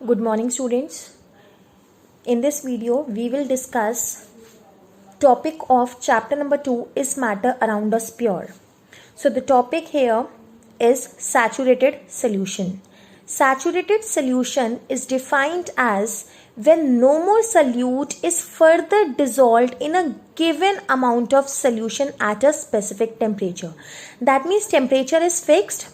Good morning, students. In this video, we will discuss topic of chapter number 2 is matter around us pure. So the topic here is saturated solution. Saturated solution is defined as when no more solute is further dissolved in a given amount of solution at a specific temperature. That means temperature is fixed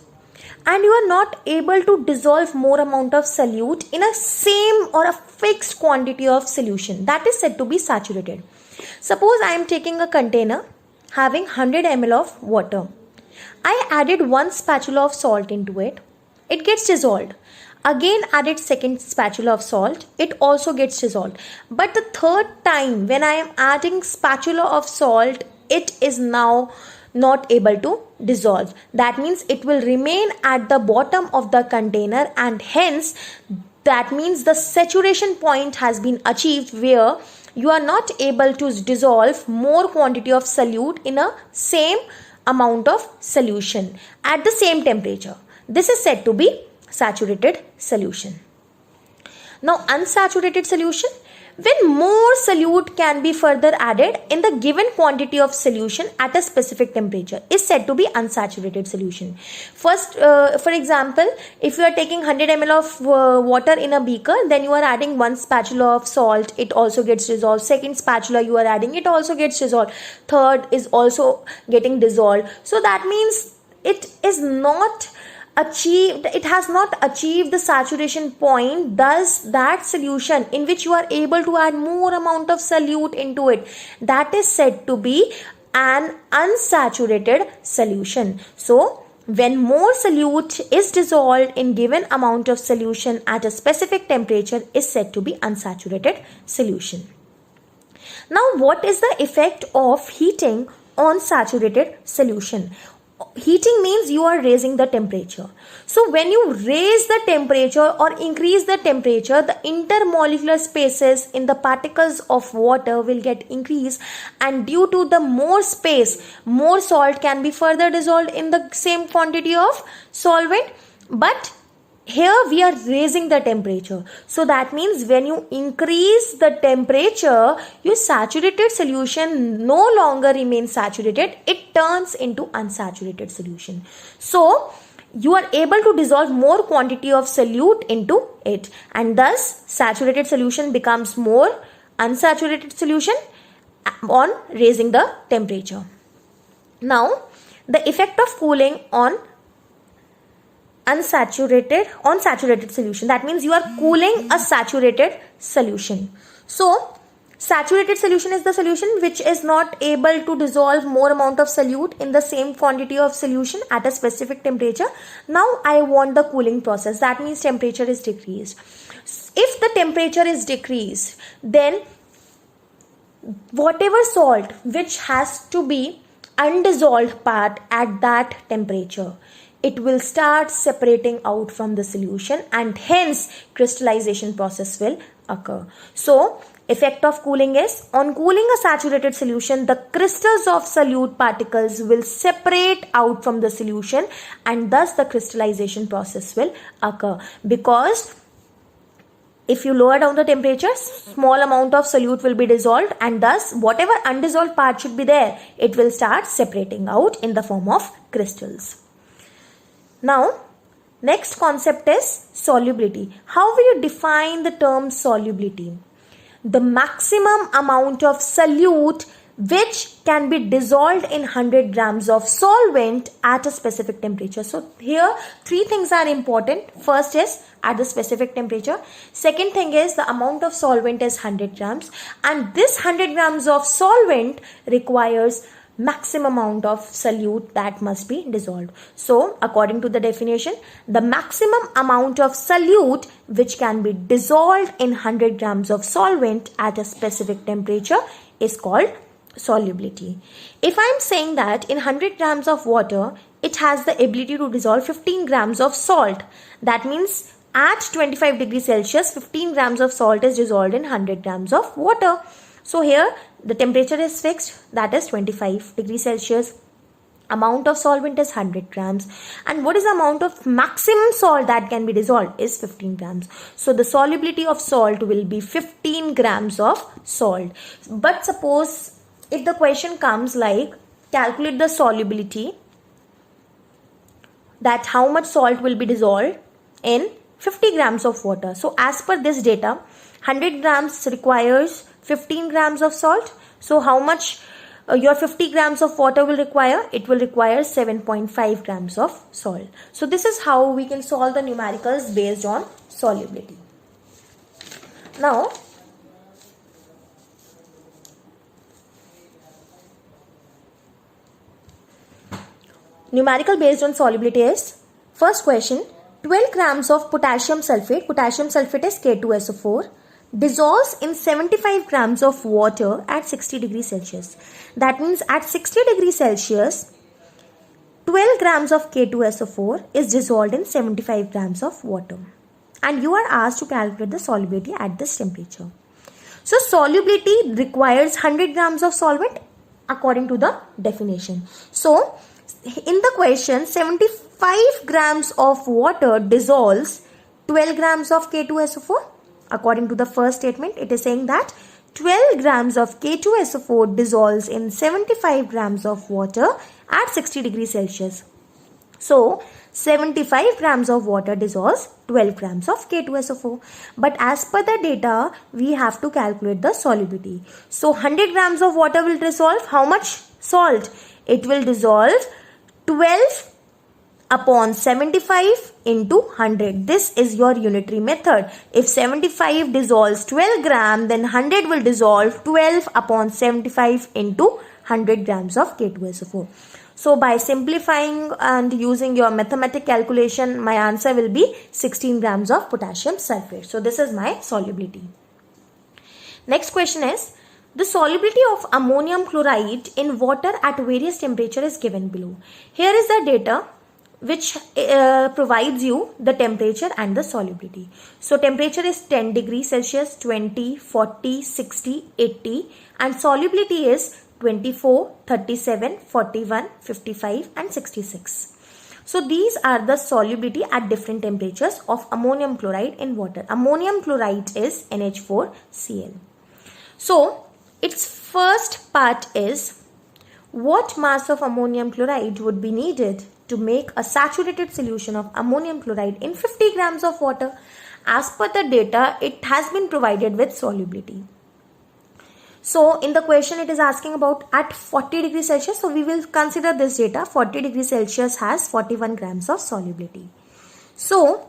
and you are not able to dissolve more amount of solute in a same or a fixed quantity of solution. That is said to be saturated. Suppose I am taking a container having 100 ml of water. I added one spatula of salt into it. It gets dissolved. Again added second spatula of salt. It also gets dissolved. But the third time when I am adding spatula of salt, it is now not able to dissolve. That means it will remain at the bottom of the container, and hence that means the saturation point has been achieved where you are not able to dissolve more quantity of solute in a same amount of solution at the same temperature. This is said to be saturated solution. Now unsaturated solution, when more solute can be further added in the given quantity of solution at a specific temperature, is said to be unsaturated solution. First, for example, if you are taking 100 ml of water in a beaker, then you are adding one spatula of salt, it also gets dissolved. Second spatula you are adding, it also gets dissolved. Third is also getting dissolved. So that means it has not achieved the saturation point. Thus that solution in which you are able to add more amount of solute into it, that is said to be an unsaturated solution. So when more solute is dissolved in given amount of solution at a specific temperature is said to be unsaturated solution. Now what is the effect of heating on saturated solution? Heating means you are raising the temperature. So when you raise the temperature or increase the temperature, the intermolecular spaces in the particles of water will get increased, and due to the more space, more salt can be further dissolved in the same quantity of solvent. But here we are raising the temperature. So that means when you increase the temperature, your saturated solution no longer remains saturated. It turns into unsaturated solution. So you are able to dissolve more quantity of solute into it, and thus saturated solution becomes more unsaturated solution on raising the temperature. Now the effect of cooling on saturated solution, that means you are cooling a saturated solution. So saturated solution is the solution which is not able to dissolve more amount of solute in the same quantity of solution at a specific temperature. Now I want the cooling process, that means temperature is decreased. If the temperature is decreased, then whatever salt which has to be undissolved part at that temperature, it will start separating out from the solution, and hence crystallization process will occur. So effect of cooling is, on cooling a saturated solution, the crystals of solute particles will separate out from the solution, and thus the crystallization process will occur. Because if you lower down the temperature, small amount of solute will be dissolved, and thus whatever undissolved part should be there, it will start separating out in the form of crystals. Now next concept is solubility. How will you define the term solubility? The maximum amount of solute which can be dissolved in 100 grams of solvent at a specific temperature. So here three things are important. First is at the specific temperature. Second thing is the amount of solvent is 100 grams, and this 100 grams of solvent requires maximum amount of solute that must be dissolved. So according to the definition, the maximum amount of solute which can be dissolved in 100 grams of solvent at a specific temperature is called solubility. If I am saying that in 100 grams of water, it has the ability to dissolve 15 grams of salt, that means at 25 degrees Celsius, 15 grams of salt is dissolved in 100 grams of water. So here the temperature is fixed, that is 25 degrees Celsius. Amount of solvent is 100 grams. And what is the amount of maximum salt that can be dissolved is 15 grams. So the solubility of salt will be 15 grams of salt. But suppose if the question comes like calculate the solubility, that how much salt will be dissolved in 50 grams of water. So as per this data, 100 grams requires 15 grams of salt. So how much your 50 grams of water will require? It will require 7.5 grams of salt. So this is how we can solve the numericals based on solubility. Now, numerical based on solubility is, first question, 12 grams of potassium sulfate is K2SO4, dissolves in 75 grams of water at 60 degrees Celsius. That means at 60 degrees Celsius, 12 grams of K2SO4 is dissolved in 75 grams of water. And you are asked to calculate the solubility at this temperature. So solubility requires 100 grams of solvent according to the definition. So in the question, 75 grams of water dissolves 12 grams of K2SO4. According to the first statement, it is saying that 12 grams of K2SO4 dissolves in 75 grams of water at 60 degrees Celsius. So 75 grams of water dissolves 12 grams of K2SO4. But as per the data, we have to calculate the solubility. So 100 grams of water will dissolve how much salt? It will dissolve 12 upon 75 into 100. This is your unitary method. If 75 dissolves 12 gram, then 100 will dissolve 12 upon 75 into 100 grams of K2SO4. So by simplifying and using your mathematical calculation, my answer will be 16 grams of potassium sulfate. So this is my solubility. Next question is, the solubility of ammonium chloride in water at various temperature is given below. Here is the data which provides you the temperature and the solubility. So temperature is 10 degrees Celsius, 20, 40, 60, 80, and solubility is 24, 37, 41, 55 and 66. So these are the solubility at different temperatures of ammonium chloride in water. Ammonium chloride is NH4Cl. So its first part is, what mass of ammonium chloride would be needed to make a saturated solution of ammonium chloride in 50 grams of water? As per the data, it has been provided with solubility. So in the question, it is asking about at 40 degrees Celsius. So we will consider this data. 40 degrees Celsius has 41 grams of solubility. So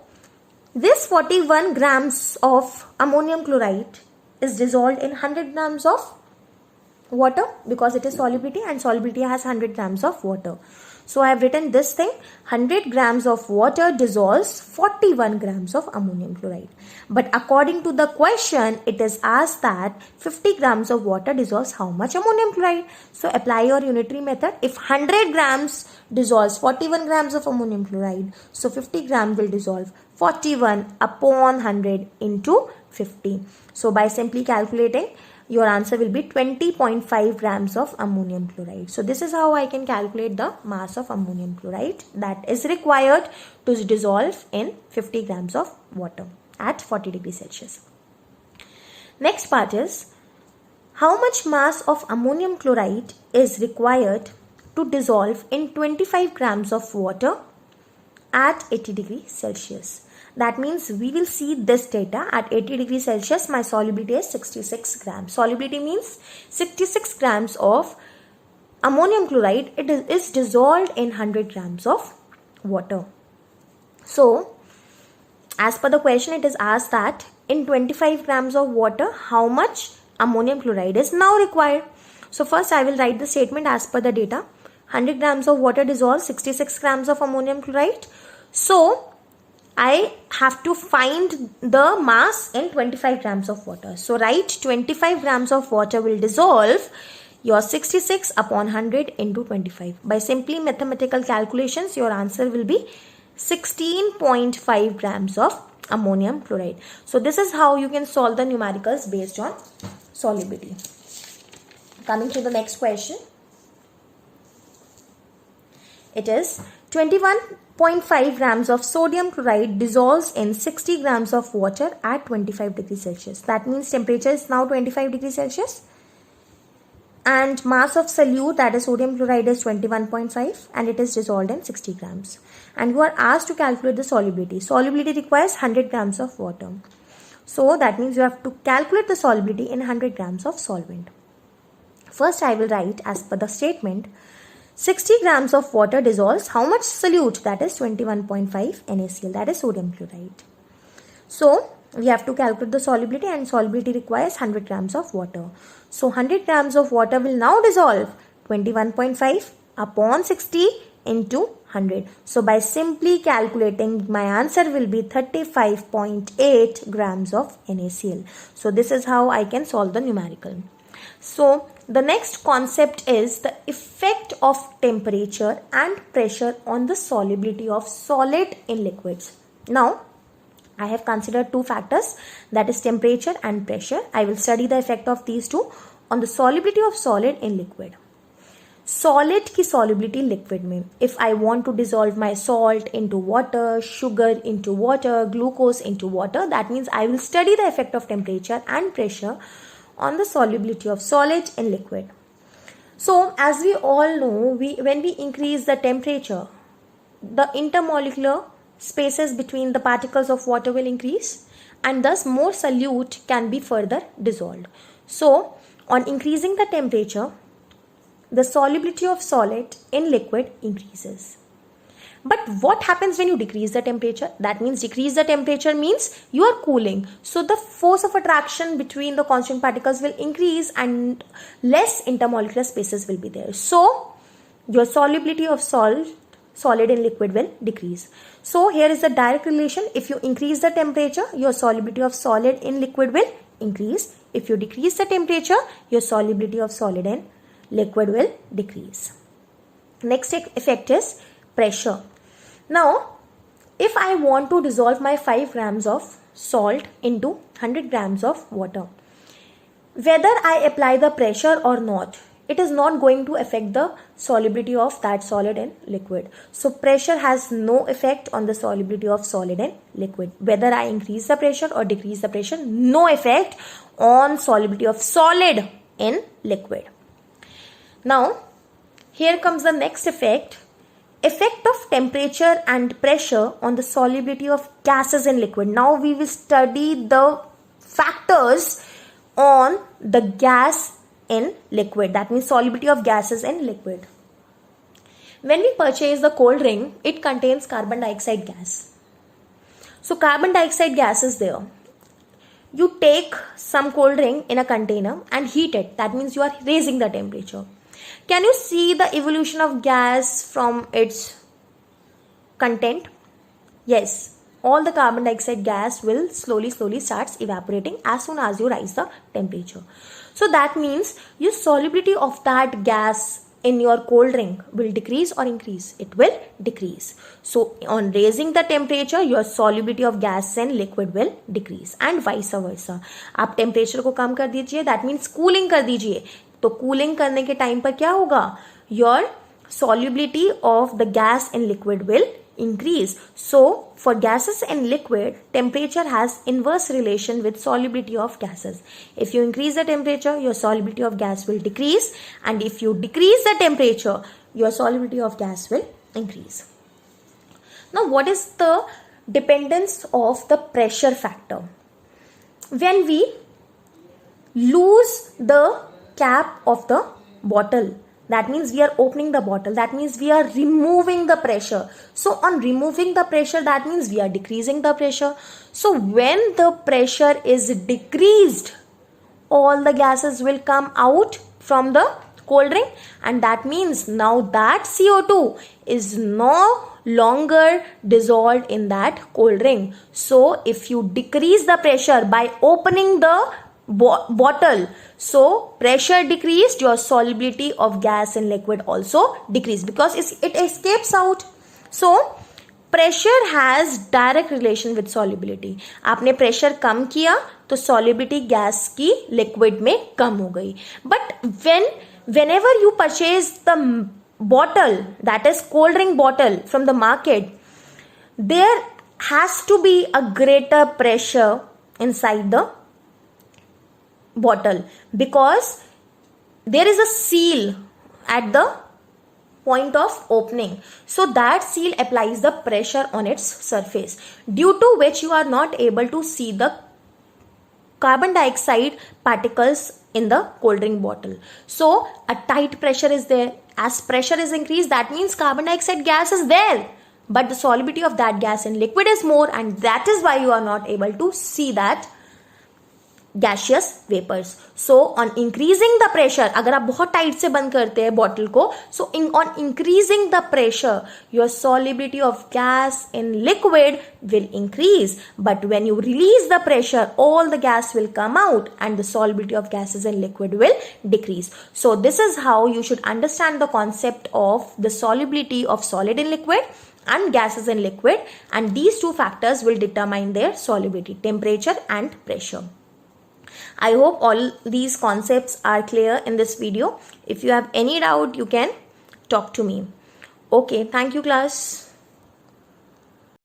this 41 grams of ammonium chloride is dissolved in 100 grams of water because it is solubility, and solubility has 100 grams of water. So I have written this thing, 100 grams of water dissolves 41 grams of ammonium chloride. But according to the question, it is asked that 50 grams of water dissolves how much ammonium chloride? So apply your unitary method. If 100 grams dissolves 41 grams of ammonium chloride, so 50 grams will dissolve 41 upon 100 into 50. So by simply calculating, your answer will be 20.5 grams of ammonium chloride. So this is how I can calculate the mass of ammonium chloride that is required to dissolve in 50 grams of water at 40 degrees Celsius. Next part is, how much mass of ammonium chloride is required to dissolve in 25 grams of water at 80 degrees Celsius? That means we will see this data at 80 degrees Celsius. My solubility is 66 grams. Solubility means 66 grams of ammonium chloride. It is dissolved in 100 grams of water. So as per the question, it is asked that in 25 grams of water, how much ammonium chloride is now required? So first I will write the statement as per the data. 100 grams of water dissolves 66 grams of ammonium chloride. So I have to find the mass in 25 grams of water. So write 25 grams of water will dissolve your 66 upon 100 into 25. By simply mathematical calculations, your answer will be 16.5 grams of ammonium chloride. So this is how you can solve the numericals based on solubility. Coming to the next question. It is 21.5 grams of sodium chloride dissolves in 60 grams of water at 25 degrees Celsius. That means temperature is now 25 degrees Celsius. And mass of solute, that is sodium chloride, is 21.5 and it is dissolved in 60 grams. And you are asked to calculate the solubility. Solubility requires 100 grams of water. So that means you have to calculate the solubility in 100 grams of solvent. First I will write as per the statement, 60 grams of water dissolves how much solute? That is 21.5 NaCl, that is sodium chloride. So we have to calculate the solubility, and solubility requires 100 grams of water. So 100 grams of water will now dissolve 21.5 upon 60 into 100. So by simply calculating, my answer will be 35.8 grams of NaCl. So this is how I can solve the numerical. So the next concept is the effect of temperature and pressure on the solubility of solid in liquids. Now I have considered two factors, that is temperature and pressure. I will study the effect of these two on the solubility of solid in liquid. Solid की solubility liquid में, if I want to dissolve my salt into water, sugar into water, glucose into water, that means I will study the effect of temperature and pressure on the solubility of solid in liquid. So as we all know, when we increase the temperature, the intermolecular spaces between the particles of water will increase, and thus more solute can be further dissolved. So on increasing the temperature, the solubility of solid in liquid increases. But what happens when you decrease the temperature? That means decrease the temperature means you are cooling. So the force of attraction between the constituent particles will increase and less intermolecular spaces will be there. So your solubility of solid in liquid will decrease. So here is the direct relation. If you increase the temperature, your solubility of solid in liquid will increase. If you decrease the temperature, your solubility of solid in liquid will decrease. Next effect is pressure. Now, if I want to dissolve my 5 grams of salt into 100 grams of water, whether I apply the pressure or not, it is not going to affect the solubility of that solid in liquid. So pressure has no effect on the solubility of solid in liquid. Whether I increase the pressure or decrease the pressure, no effect on solubility of solid in liquid. Now, here comes the next effect. Effect of temperature and pressure on the solubility of gases in liquid. Now we will study the factors on the gas in liquid. That means solubility of gases in liquid. When we purchase the cold drink, it contains carbon dioxide gas. So carbon dioxide gas is there. You take some cold drink in a container and heat it. That means you are raising the temperature. Can you see the evolution of gas from its content? Yes, all the carbon dioxide gas will slowly starts evaporating as soon as you rise the temperature. So that means your solubility of that gas in your cold drink will decrease or increase? It will decrease. So on raising the temperature, your solubility of gas in liquid will decrease and vice versa. आप temperature को कम कर दीजिए, that means cooling कर दीजिए. तो cooling करने के time पर क्या होगा? Your solubility of the gas in liquid will increase. So for gases in liquid, temperature has inverse relation with solubility of gases. If you increase the temperature, your solubility of gas will decrease, and if you decrease the temperature, your solubility of gas will increase. Now what is the dependence of the pressure factor? When we lose the cap of the bottle, that means we are opening the bottle, that means we are removing the pressure. So on removing the pressure, that means we are decreasing the pressure. So when the pressure is decreased, all the gases will come out from the cold drink, and that means now that CO2 is no longer dissolved in that cold drink. So if you decrease the pressure by opening the bottle, so pressure decreased, your solubility of gas in liquid also decreased because it escapes out. So pressure has direct relation with solubility. आपने pressure कम किया तो solubility gas की liquid में कम हो गई. But whenever you purchase the bottle, that is cold drink bottle from the market, there has to be a greater pressure inside the bottle, because there is a seal at the point of opening. So that seal applies the pressure on its surface, due to which you are not able to see the carbon dioxide particles in the cold drink bottle. So a tight pressure is there. As pressure is increased, that means carbon dioxide gas is there, but the solubility of that gas in liquid is more, and that is why you are not able to see that gaseous vapors. So on increasing the pressure, अगर आप बहुत tight से बंद करते हैं bottle को, so on increasing the pressure, your solubility of gas in liquid will increase. But when you release the pressure, all the gas will come out and the solubility of gases in liquid will decrease. So this is how you should understand the concept of the solubility of solid in liquid and gases in liquid, and these two factors will determine their solubility, temperature and pressure. I hope all these concepts are clear in this video. If you have any doubt, you can talk to me. Okay, thank you class.